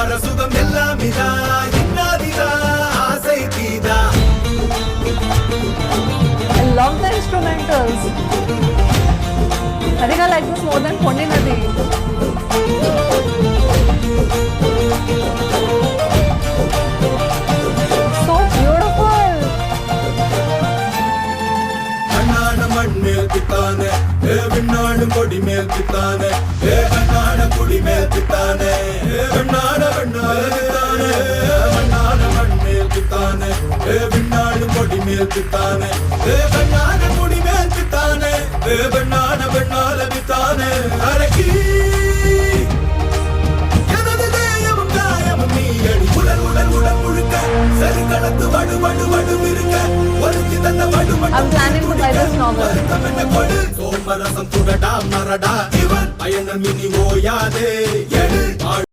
வரசுகம் எல்லாம் இதா இன்னாதிதா ஆசை தீதா. I love the instrumentals. I think I like this more than Pondy Nadi. So beautiful. அண்ணான மண் மேல் பித்தானே விண்ணாடு கொடி மேல் பித்தானே அண்ணான குடி மேல் பித்தானே வெண்ணாட வெண்ணாடு பித்தானே அண்ணான மண் மேல் பித்தானே விண்ணாடு கொடி மேல் பித்தானே வெண்ணாட குடி மேல் பித்தானே வெண்ணாட வெண்ணால பித்தானே அரக்கி எனது தேயமும் காயமும் நீ அடி உடல் உடல் உடல் முழுக்க சரி கடத்து வடு வடு வடு இருக்க ஒருத்தி தந்த வடு I'm planning to buy this novel. சோமரசம் சுடடா மரடா இவன் பயணம் இனி ஓயாதே